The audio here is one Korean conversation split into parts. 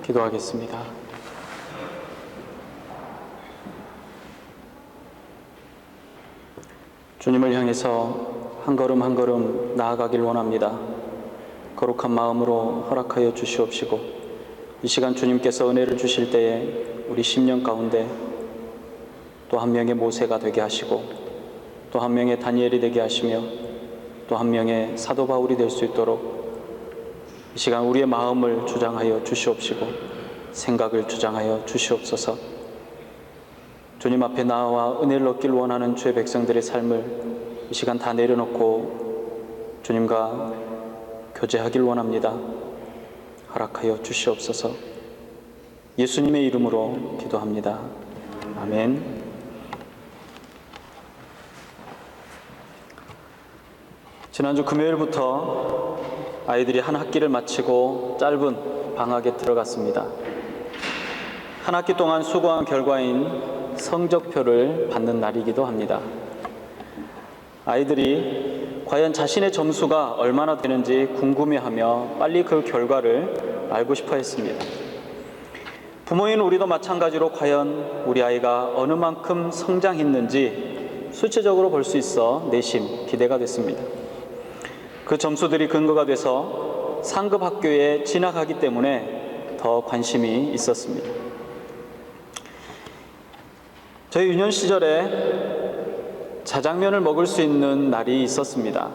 기도하겠습니다. 주님을 향해서 한 걸음 한 걸음 나아가길 원합니다. 거룩한 마음으로 허락하여 주시옵시고, 이 시간 주님께서 은혜를 주실 때에 우리 심령 가운데 또 한 명의 모세가 되게 하시고, 또 한 명의 다니엘이 되게 하시며, 또 한 명의 사도 바울이 될 수 있도록 이 시간 우리의 마음을 주장하여 주시옵시고, 생각을 주장하여 주시옵소서. 주님 앞에 나와 은혜를 얻길 원하는 주의 백성들의 삶을 이 시간 다 내려놓고 주님과 교제하길 원합니다. 허락하여 주시옵소서. 예수님의 이름으로 기도합니다. 아멘. 지난주 금요일부터 아이들이 한 학기를 마치고 짧은 방학에 들어갔습니다. 한 학기 동안 수고한 결과인 성적표를 받는 날이기도 합니다. 아이들이 과연 자신의 점수가 얼마나 되는지 궁금해하며 빨리 그 결과를 알고 싶어 했습니다. 부모인 우리도 마찬가지로 과연 우리 아이가 어느 만큼 성장했는지 수치적으로 볼 수 있어 내심 기대가 됐습니다. 그 점수들이 근거가 돼서 상급 학교에 진학하기 때문에 더 관심이 있었습니다. 저희 유년 시절에 자장면을 먹을 수 있는 날이 있었습니다.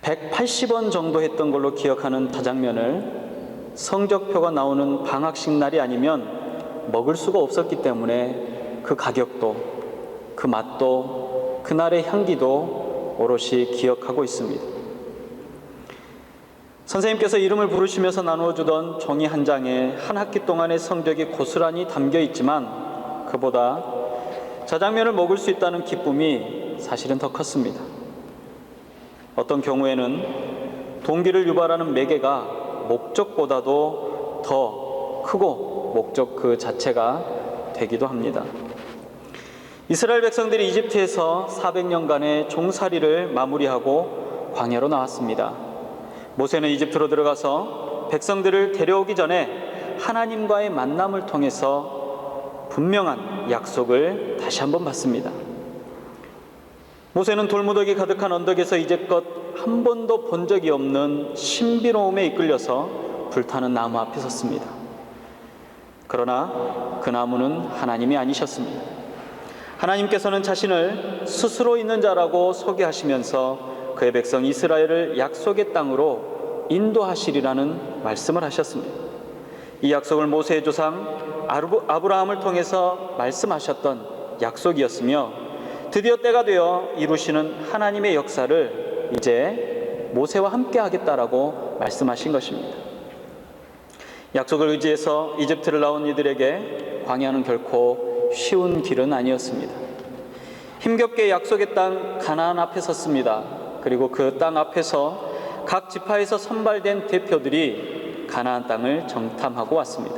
180원 정도 했던 걸로 기억하는 자장면을 성적표가 나오는 방학식 날이 아니면 먹을 수가 없었기 때문에 그 가격도, 그 맛도, 그날의 향기도 오롯이 기억하고 있습니다. 선생님께서 이름을 부르시면서 나누어주던 종이 한 장에 한 학기 동안의 성적이 고스란히 담겨 있지만 그보다 자장면을 먹을 수 있다는 기쁨이 사실은 더 컸습니다. 어떤 경우에는 동기를 유발하는 매개가 목적보다도 더 크고 목적 그 자체가 되기도 합니다. 이스라엘 백성들이 이집트에서 400년간의 종살이를 마무리하고 광야로 나왔습니다. 모세는 이집트로 들어가서 백성들을 데려오기 전에 하나님과의 만남을 통해서 분명한 약속을 다시 한번 받습니다. 모세는 돌무더기 가득한 언덕에서 이제껏 한 번도 본 적이 없는 신비로움에 이끌려서 불타는 나무 앞에 섰습니다. 그러나 그 나무는 하나님이 아니셨습니다. 하나님께서는 자신을 스스로 있는 자라고 소개하시면서 그의 백성 이스라엘을 약속의 땅으로 인도하시리라는 말씀을 하셨습니다. 이 약속을 모세의 조상 아브라함을 통해서 말씀하셨던 약속이었으며 드디어 때가 되어 이루시는 하나님의 역사를 이제 모세와 함께 하겠다라고 말씀하신 것입니다. 약속을 의지해서 이집트를 나온 이들에게 광야는 결코 쉬운 길은 아니었습니다. 힘겹게 약속의 땅 가나안 앞에 섰습니다. 그리고 그 땅 앞에서 각 지파에서 선발된 대표들이 가나안 땅을 정탐하고 왔습니다.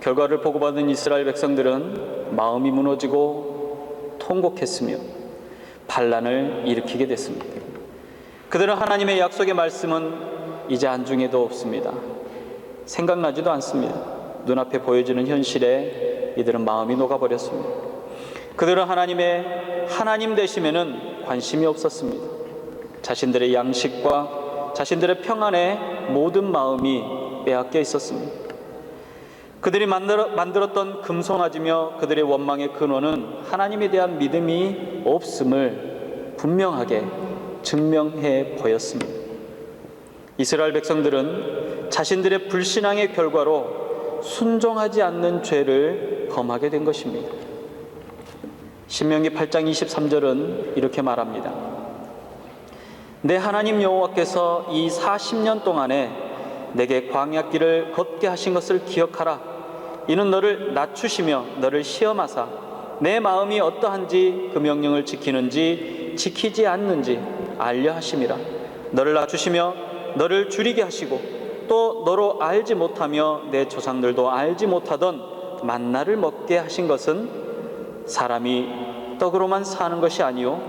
결과를 보고받은 이스라엘 백성들은 마음이 무너지고 통곡했으며 반란을 일으키게 됐습니다. 그들은 하나님의 약속의 말씀은 이제 안중에도 없습니다. 생각나지도 않습니다. 눈앞에 보여지는 현실에 이들은 마음이 녹아버렸습니다. 그들은 하나님 되심에는 관심이 없었습니다. 자신들의 양식과 자신들의 평안에 모든 마음이 빼앗겨 있었습니다. 그들이 만들었던 금송아지며 그들의 원망의 근원은 하나님에 대한 믿음이 없음을 분명하게 증명해 보였습니다. 이스라엘 백성들은 자신들의 불신앙의 결과로 순종하지 않는 죄를 범하게 된 것입니다. 신명기 8장 23절은 이렇게 말합니다. 내 하나님 여호와께서 이 40년 동안에 내게 광야길을 걷게 하신 것을 기억하라. 이는 너를 낮추시며 너를 시험하사 내 마음이 어떠한지 그 명령을 지키는지 지키지 않는지 알려 하심이라. 너를 낮추시며 너를 줄이게 하시고 또 너로 알지 못하며 내 조상들도 알지 못하던 만나를 먹게 하신 것은 사람이 떡으로만 사는 것이 아니요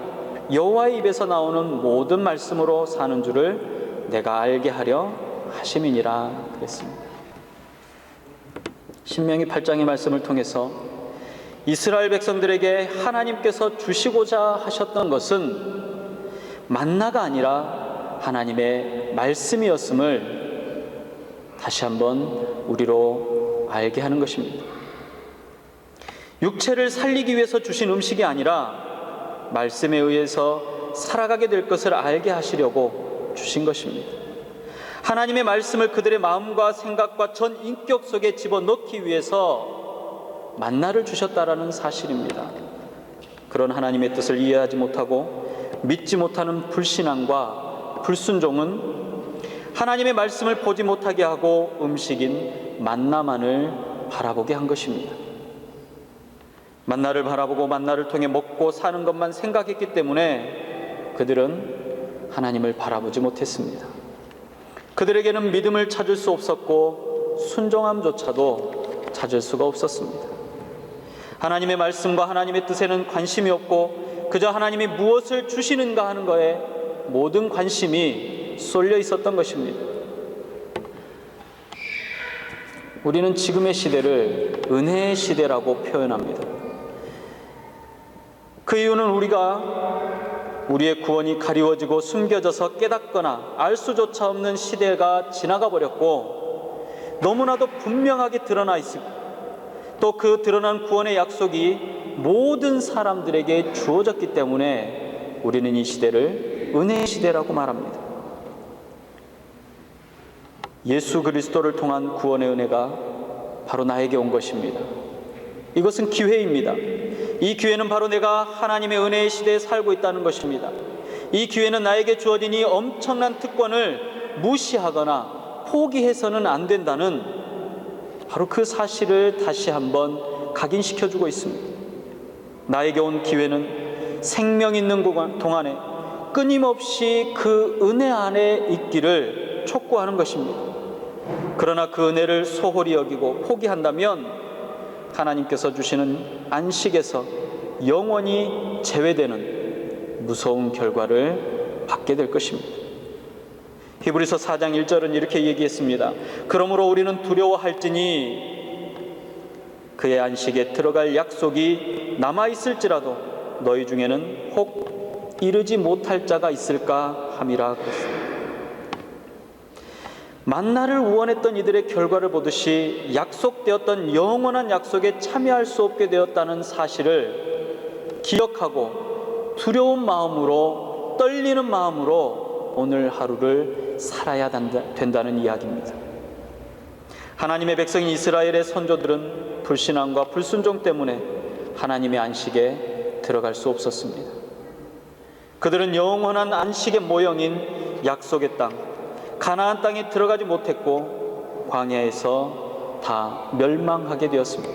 여호와의 입에서 나오는 모든 말씀으로 사는 줄을 내가 알게 하려 하심이니라 그랬습니다. 신명기 8장의 말씀을 통해서 이스라엘 백성들에게 하나님께서 주시고자 하셨던 것은 만나가 아니라 하나님의 말씀이었음을 다시 한번 우리로 알게 하는 것입니다. 육체를 살리기 위해서 주신 음식이 아니라 말씀에 의해서 살아가게 될 것을 알게 하시려고 주신 것입니다. 하나님의 말씀을 그들의 마음과 생각과 전 인격 속에 집어넣기 위해서 만나를 주셨다라는 사실입니다. 그런 하나님의 뜻을 이해하지 못하고 믿지 못하는 불신앙과 불순종은 하나님의 말씀을 보지 못하게 하고 음식인 만나만을 바라보게 한 것입니다. 만나를 바라보고 만나를 통해 먹고 사는 것만 생각했기 때문에 그들은 하나님을 바라보지 못했습니다. 그들에게는 믿음을 찾을 수 없었고 순종함조차도 찾을 수가 없었습니다. 하나님의 말씀과 하나님의 뜻에는 관심이 없고 그저 하나님이 무엇을 주시는가 하는 것에 모든 관심이 쏠려 있었던 것입니다. 우리는 지금의 시대를 은혜의 시대라고 표현합니다. 그 이유는 우리의 구원이 가리워지고 숨겨져서 깨닫거나 알 수조차 없는 시대가 지나가 버렸고 너무나도 분명하게 드러나 있습니다. 또 그 드러난 구원의 약속이 모든 사람들에게 주어졌기 때문에 우리는 이 시대를 은혜의 시대라고 말합니다. 예수 그리스도를 통한 구원의 은혜가 바로 나에게 온 것입니다. 이것은 기회입니다. 이 기회는 바로 내가 하나님의 은혜의 시대에 살고 있다는 것입니다. 이 기회는 나에게 주어진 이 엄청난 특권을 무시하거나 포기해서는 안 된다는 바로 그 사실을 다시 한번 각인시켜주고 있습니다. 나에게 온 기회는 생명 있는 동안에 끊임없이 그 은혜 안에 있기를 촉구하는 것입니다. 그러나 그 은혜를 소홀히 여기고 포기한다면 하나님께서 주시는 안식에서 영원히 제외되는 무서운 결과를 받게 될 것입니다. 히브리서 4장 1절은 이렇게 얘기했습니다. 그러므로 우리는 두려워할지니 그의 안식에 들어갈 약속이 남아있을지라도 너희 중에는 혹 이르지 못할 자가 있을까 함이라 그랬습니다. 만나를 원했던 이들의 결과를 보듯이 약속되었던 영원한 약속에 참여할 수 없게 되었다는 사실을 기억하고 두려운 마음으로 떨리는 마음으로 오늘 하루를 살아야 된다는 이야기입니다. 하나님의 백성인 이스라엘의 선조들은 불신앙과 불순종 때문에 하나님의 안식에 들어갈 수 없었습니다. 그들은 영원한 안식의 모형인 약속의 땅 가나안 땅에 들어가지 못했고 광야에서 다 멸망하게 되었습니다.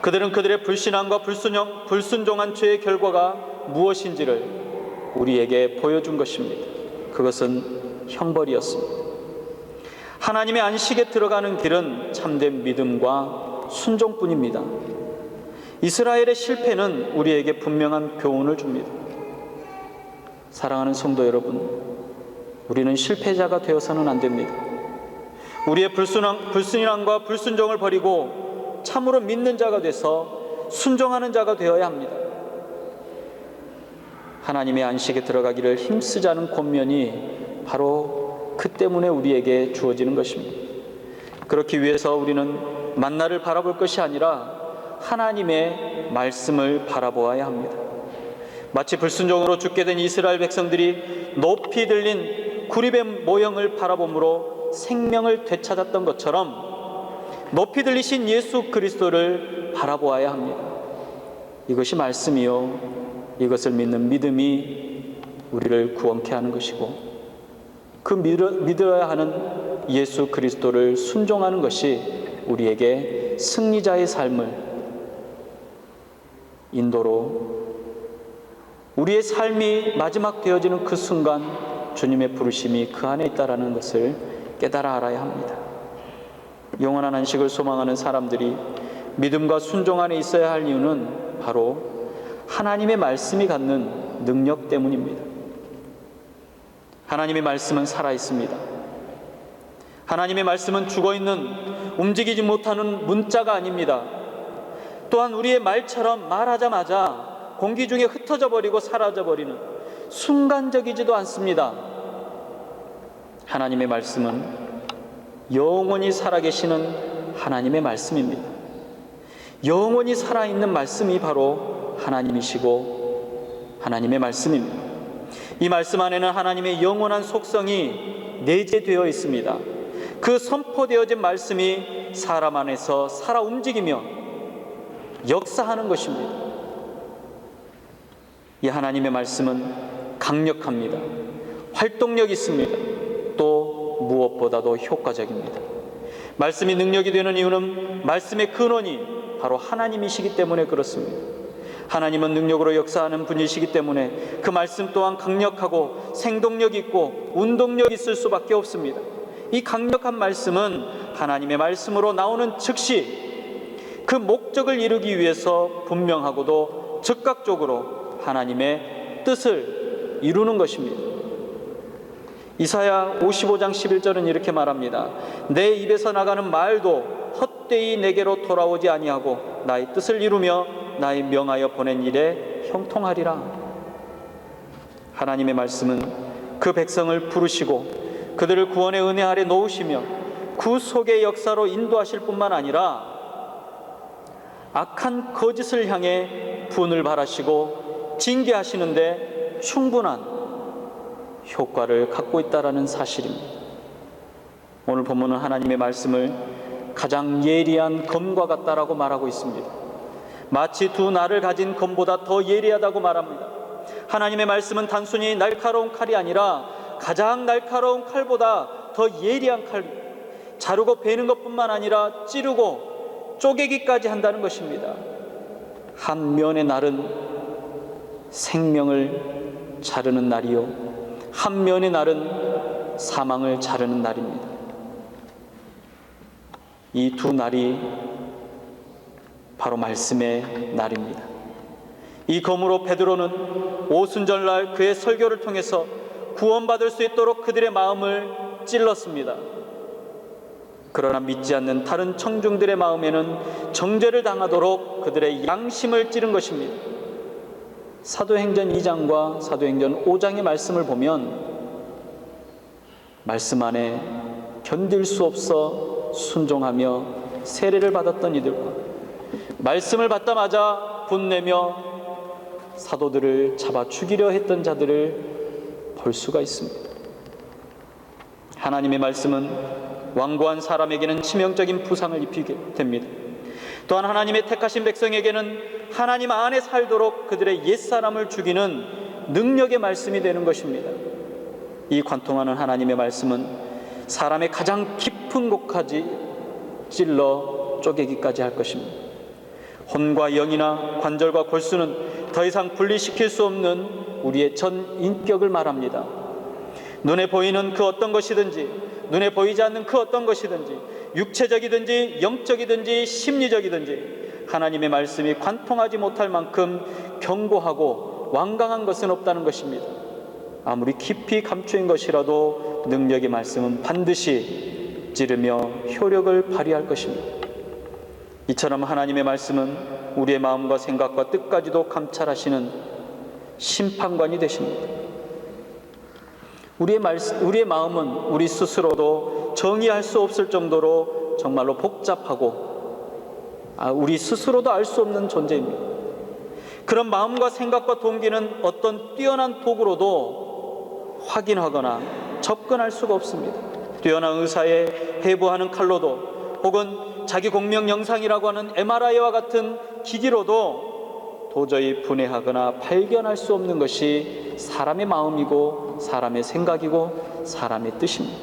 그들은 그들의 불신앙과 불순종한 죄의 결과가 무엇인지를 우리에게 보여준 것입니다. 그것은 형벌이었습니다. 하나님의 안식에 들어가는 길은 참된 믿음과 순종뿐입니다. 이스라엘의 실패는 우리에게 분명한 교훈을 줍니다. 사랑하는 성도 여러분, 우리는 실패자가 되어서는 안 됩니다. 우리의 불순이랑과 불순종을 버리고 참으로 믿는 자가 돼서 순종하는 자가 되어야 합니다. 하나님의 안식에 들어가기를 힘쓰자는 권면이 바로 그 때문에 우리에게 주어지는 것입니다. 그렇기 위해서 우리는 만나를 바라볼 것이 아니라 하나님의 말씀을 바라보아야 합니다. 마치 불순종으로 죽게 된 이스라엘 백성들이 높이 들린 구립의 모형을 바라봄으로 생명을 되찾았던 것처럼 높이 들리신 예수 그리스도를 바라보아야 합니다. 이것이 말씀이요 이것을 믿는 믿음이 우리를 구원케 하는 것이고 그 믿어야 하는 예수 그리스도를 순종하는 것이 우리에게 승리자의 삶을 인도로 우리의 삶이 마지막 되어지는 그 순간 주님의 부르심이 그 안에 있다는 것을 깨달아 알아야 합니다. 영원한 안식을 소망하는 사람들이 믿음과 순종 안에 있어야 할 이유는 바로 하나님의 말씀이 갖는 능력 때문입니다. 하나님의 말씀은 살아있습니다. 하나님의 말씀은 죽어있는, 움직이지 못하는 문자가 아닙니다. 또한 우리의 말처럼 말하자마자 공기 중에 흩어져 버리고 사라져 버리는 순간적이지도 않습니다. 하나님의 말씀은 영원히 살아계시는 하나님의 말씀입니다. 영원히 살아있는 말씀이 바로 하나님이시고 하나님의 말씀입니다. 이 말씀 안에는 하나님의 영원한 속성이 내재되어 있습니다. 그 선포되어진 말씀이 사람 안에서 살아 움직이며 역사하는 것입니다. 이 하나님의 말씀은 강력합니다. 활동력이 있습니다. 또 무엇보다도 효과적입니다. 말씀이 능력이 되는 이유는 말씀의 근원이 바로 하나님이시기 때문에 그렇습니다. 하나님은 능력으로 역사하는 분이시기 때문에 그 말씀 또한 강력하고 생동력 있고 운동력 있을 수밖에 없습니다. 이 강력한 말씀은 하나님의 말씀으로 나오는 즉시 그 목적을 이루기 위해서 분명하고도 즉각적으로 하나님의 뜻을 이루는 것입니다. 이사야 55장 11절은 이렇게 말합니다. 내 입에서 나가는 말도 헛되이 내게로 돌아오지 아니하고 나의 뜻을 이루며 나의 명하여 보낸 일에 형통하리라. 하나님의 말씀은 그 백성을 부르시고 그들을 구원의 은혜 아래 놓으시며 구속의 역사로 인도하실 뿐만 아니라 악한 거짓을 향해 분을 발하시고 징계하시는데 충분한 효과를 갖고 있다는 사실입니다. 오늘 본문은 하나님의 말씀을 가장 예리한 검과 같다라고 말하고 있습니다. 마치 두 날을 가진 검보다 더 예리하다고 말합니다. 하나님의 말씀은 단순히 날카로운 칼이 아니라 가장 날카로운 칼보다 더 예리한 칼, 자르고 베는 것뿐만 아니라 찌르고 쪼개기까지 한다는 것입니다. 한 면의 날은 생명을 자르는 날이요, 한 면의 날은 사망을 자르는 날입니다. 이 두 날이 바로 말씀의 날입니다. 이 검으로 베드로는 오순절날 그의 설교를 통해서 구원받을 수 있도록 그들의 마음을 찔렀습니다. 그러나 믿지 않는 다른 청중들의 마음에는 정죄를 당하도록 그들의 양심을 찌른 것입니다. 사도행전 2장과 사도행전 5장의 말씀을 보면 말씀 안에 견딜 수 없어 순종하며 세례를 받았던 이들과 말씀을 받자마자 분내며 사도들을 잡아 죽이려 했던 자들을 볼 수가 있습니다. 하나님의 말씀은 완고한 사람에게는 치명적인 부상을 입히게 됩니다. 또한 하나님의 택하신 백성에게는 하나님 안에 살도록 그들의 옛사람을 죽이는 능력의 말씀이 되는 것입니다. 이 관통하는 하나님의 말씀은 사람의 가장 깊은 곳까지 찔러 쪼개기까지 할 것입니다. 혼과 영이나 관절과 골수는 더 이상 분리시킬 수 없는 우리의 전 인격을 말합니다. 눈에 보이는 그 어떤 것이든지, 눈에 보이지 않는 그 어떤 것이든지, 육체적이든지 영적이든지 심리적이든지 하나님의 말씀이 관통하지 못할 만큼 견고하고 완강한 것은 없다는 것입니다. 아무리 깊이 감추인 것이라도 능력의 말씀은 반드시 찌르며 효력을 발휘할 것입니다. 이처럼 하나님의 말씀은 우리의 마음과 생각과 뜻까지도 감찰하시는 심판관이 되십니다. 우리의 마음은 우리 스스로도 정의할 수 없을 정도로 정말로 복잡하고 우리 스스로도 알 수 없는 존재입니다. 그런 마음과 생각과 동기는 어떤 뛰어난 도구로도 확인하거나 접근할 수가 없습니다. 뛰어난 의사에 해부하는 칼로도 혹은 자기 공명 영상이라고 하는 MRI와 같은 기기로도 도저히 분해하거나 발견할 수 없는 것이 사람의 마음이고 사람의 생각이고 사람의 뜻입니다.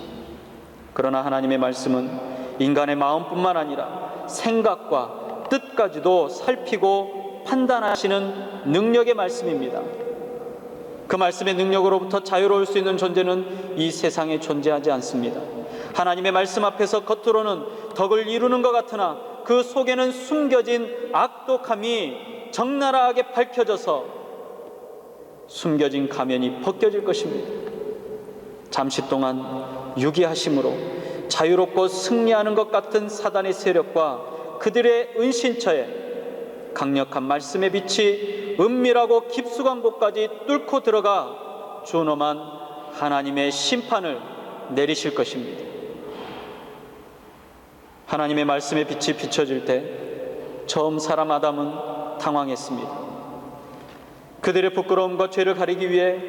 그러나 하나님의 말씀은 인간의 마음뿐만 아니라 생각과 뜻까지도 살피고 판단하시는 능력의 말씀입니다. 그 말씀의 능력으로부터 자유로울 수 있는 존재는 이 세상에 존재하지 않습니다. 하나님의 말씀 앞에서 겉으로는 덕을 이루는 것 같으나 그 속에는 숨겨진 악독함이 적나라하게 밝혀져서 숨겨진 가면이 벗겨질 것입니다. 잠시 동안 유기하심으로 자유롭고 승리하는 것 같은 사단의 세력과 그들의 은신처에 강력한 말씀의 빛이 은밀하고 깊숙한 곳까지 뚫고 들어가 준엄한 하나님의 심판을 내리실 것입니다. 하나님의 말씀의 빛이 비춰질 때 처음 사람 아담은 당황했습니다. 그들의 부끄러움과 죄를 가리기 위해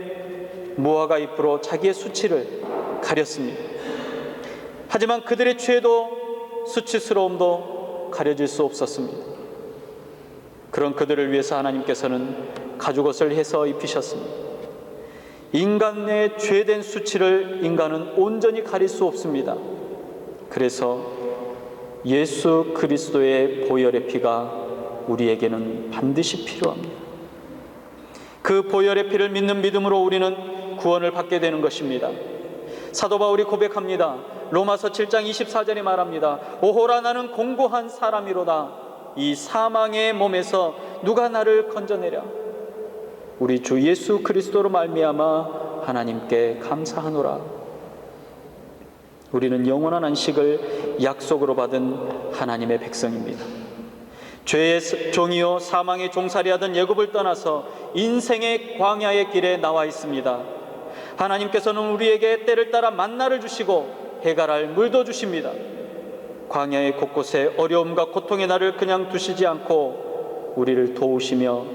무화과 잎으로 자기의 수치를 가렸습니다. 하지만 그들의 죄도 수치스러움도 가려질 수 없었습니다. 그런 그들을 위해서 하나님께서는 가죽옷을 해서 입히셨습니다. 인간의 죄된 수치를 인간은 온전히 가릴 수 없습니다. 그래서 예수 그리스도의 보혈의 피가 우리에게는 반드시 필요합니다. 그 보혈의 피를 믿는 믿음으로 우리는 구원을 받게 되는 것입니다. 사도 바울이 고백합니다. 로마서 7장 24절에 말합니다. 오호라 나는 공고한 사람이로다. 이 사망의 몸에서 누가 나를 건져내랴. 우리 주 예수 그리스도로 말미암아 하나님께 감사하노라. 우리는 영원한 안식을 약속으로 받은 하나님의 백성입니다. 죄의 종이요 사망의 종살이하던 애굽을 떠나서 인생의 광야의 길에 나와 있습니다. 하나님께서는 우리에게 때를 따라 만나를 주시고 해갈할 물도 주십니다. 광야의 곳곳에 어려움과 고통의 날을 그냥 두시지 않고 우리를 도우시며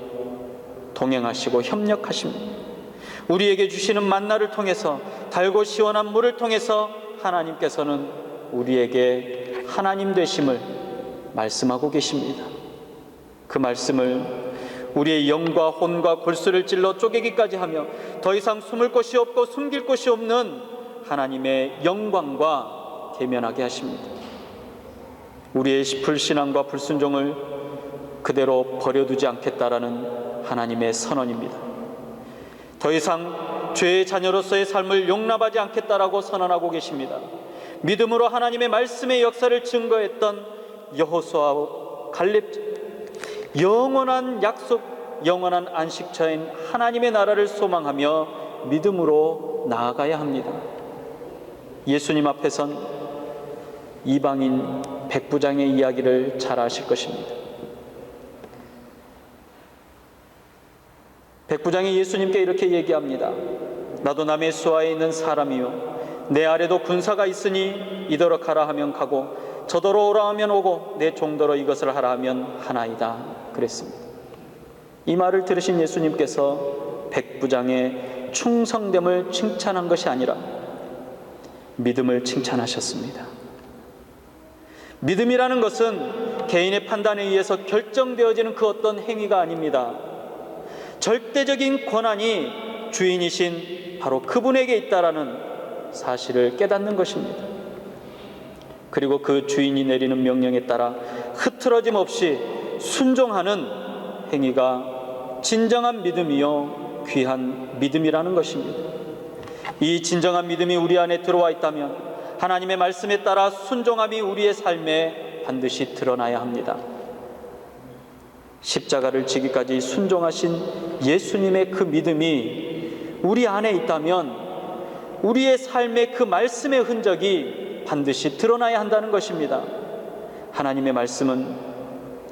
동행하시고 협력하십니다. 우리에게 주시는 만나를 통해서 달고 시원한 물을 통해서 하나님께서는 우리에게 하나님 되심을 말씀하고 계십니다. 그 말씀을 우리의 영과 혼과 골수를 찔러 쪼개기까지 하며 더 이상 숨을 곳이 없고 숨길 곳이 없는 하나님의 영광과 대면하게 하십니다. 우리의 불신앙과 불순종을 그대로 버려두지 않겠다라는 하나님의 선언입니다. 더 이상 죄의 자녀로서의 삶을 용납하지 않겠다라고 선언하고 계십니다. 믿음으로 하나님의 말씀의 역사를 증거했던 여호수아와 갈렙, 영원한 약속, 영원한 안식처인 하나님의 나라를 소망하며 믿음으로 나아가야 합니다. 예수님 앞에선 이방인 백부장의 이야기를 잘 아실 것입니다. 백부장이 예수님께 이렇게 얘기합니다. 나도 남의 수하에 있는 사람이요 내 아래도 군사가 있으니 이더러 가라 하면 가고 저더러 오라 하면 오고 내 종더러 이것을 하라 하면 하나이다 그랬습니다. 이 말을 들으신 예수님께서 백부장의 충성됨을 칭찬한 것이 아니라 믿음을 칭찬하셨습니다. 믿음이라는 것은 개인의 판단에 의해서 결정되어지는 그 어떤 행위가 아닙니다. 절대적인 권한이 주인이신 바로 그분에게 있다라는 사실을 깨닫는 것입니다. 그리고 그 주인이 내리는 명령에 따라 흐트러짐 없이 순종하는 행위가 진정한 믿음이요 귀한 믿음이라는 것입니다. 이 진정한 믿음이 우리 안에 들어와 있다면 하나님의 말씀에 따라 순종함이 우리의 삶에 반드시 드러나야 합니다. 십자가를 지기까지 순종하신 예수님의 그 믿음이 우리 안에 있다면 우리의 삶의 그 말씀의 흔적이 반드시 드러나야 한다는 것입니다. 하나님의 말씀은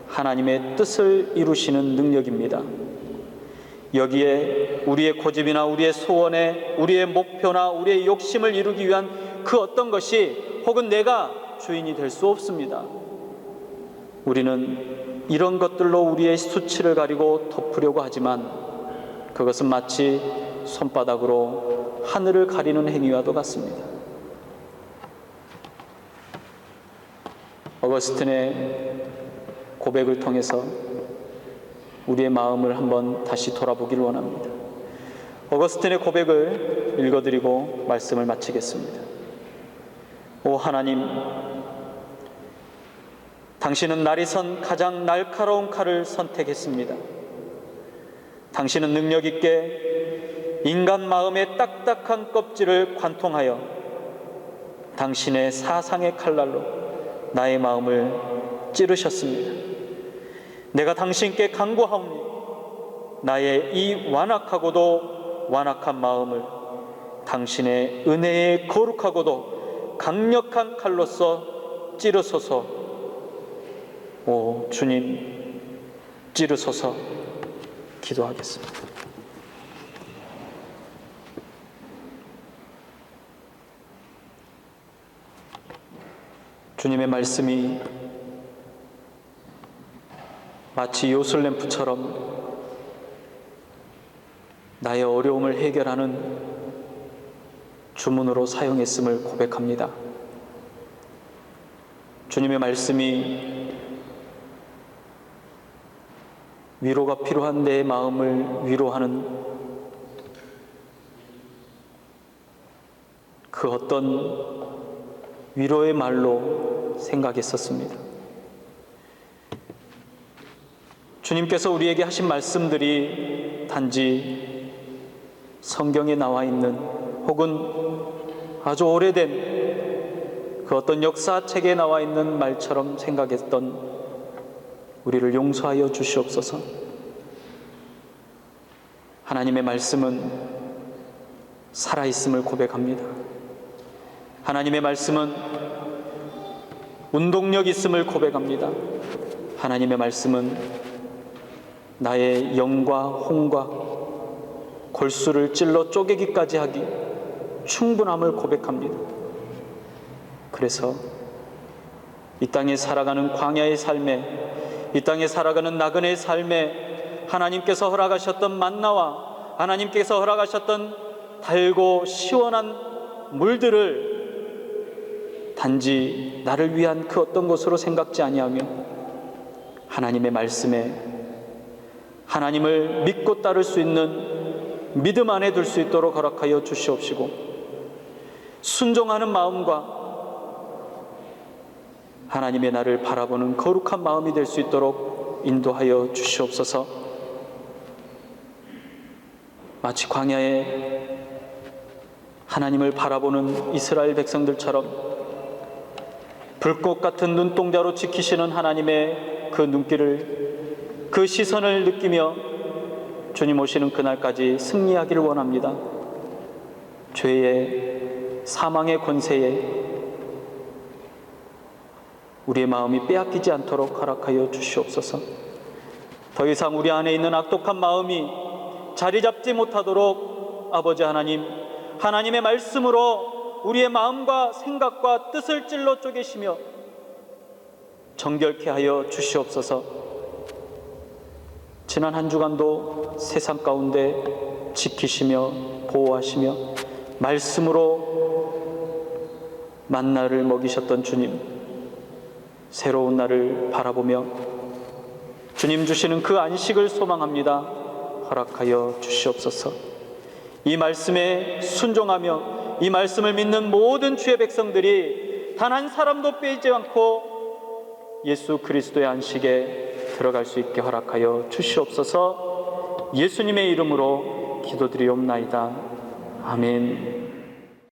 하나님의 뜻을 이루시는 능력입니다. 여기에 우리의 고집이나 우리의 소원에 우리의 목표나 우리의 욕심을 이루기 위한 그 어떤 것이 혹은 내가 주인이 될 수 없습니다. 우리는 이런 것들로 우리의 수치를 가리고 덮으려고 하지만 그것은 마치 손바닥으로 하늘을 가리는 행위와도 같습니다. 어거스틴의 고백을 통해서 우리의 마음을 한번 다시 돌아보기를 원합니다. 어거스틴의 고백을 읽어드리고 말씀을 마치겠습니다. 오 하나님, 당신은 날이 선 가장 날카로운 칼을 선택했습니다. 당신은 능력 있게 인간 마음의 딱딱한 껍질을 관통하여 당신의 사상의 칼날로 나의 마음을 찌르셨습니다. 내가 당신께 간구하오니 나의 이 완악하고도 완악한 마음을 당신의 은혜의 거룩하고도 강력한 칼로서 찌르소서. 오 주님, 찌르소서. 기도하겠습니다. 주님의 말씀이 마치 요술램프처럼 나의 어려움을 해결하는 주문으로 사용했음을 고백합니다. 주님의 말씀이 위로가 필요한 내 마음을 위로하는 그 어떤 위로의 말로 생각했었습니다. 주님께서 우리에게 하신 말씀들이 단지 성경에 나와 있는 혹은 아주 오래된 그 어떤 역사책에 나와 있는 말처럼 생각했던 우리를 용서하여 주시옵소서. 하나님의 말씀은 살아있음을 고백합니다. 하나님의 말씀은 운동력 있음을 고백합니다. 하나님의 말씀은 나의 영과 홍과 골수를 찔러 쪼개기까지 하기 충분함을 고백합니다. 그래서 이 땅에 살아가는 광야의 삶에, 이 땅에 살아가는 나그네의 삶에 하나님께서 허락하셨던 만나와 하나님께서 허락하셨던 달고 시원한 물들을 단지 나를 위한 그 어떤 것으로 생각지 아니하며 하나님의 말씀에 하나님을 믿고 따를 수 있는 믿음 안에 둘 수 있도록 허락하여 주시옵시고, 순종하는 마음과 하나님의 나를 바라보는 거룩한 마음이 될 수 있도록 인도하여 주시옵소서. 마치 광야에 하나님을 바라보는 이스라엘 백성들처럼 불꽃 같은 눈동자로 지키시는 하나님의 그 눈길을, 그 시선을 느끼며 주님 오시는 그날까지 승리하기를 원합니다. 죄의 사망의 권세에 우리의 마음이 빼앗기지 않도록 허락하여 주시옵소서. 더 이상 우리 안에 있는 악독한 마음이 자리 잡지 못하도록 아버지 하나님, 하나님의 말씀으로 우리의 마음과 생각과 뜻을 찔러 쪼개시며 정결케 하여 주시옵소서. 지난 한 주간도 세상 가운데 지키시며 보호하시며 말씀으로 만나를 먹이셨던 주님, 새로운 날을 바라보며 주님 주시는 그 안식을 소망합니다. 허락하여 주시옵소서. 이 말씀에 순종하며 이 말씀을 믿는 모든 주의 백성들이 단 한 사람도 빼지 않고 예수 그리스도의 안식에 들어갈 수 있게 허락하여 주시옵소서. 예수님의 이름으로 기도드리옵나이다. 아멘.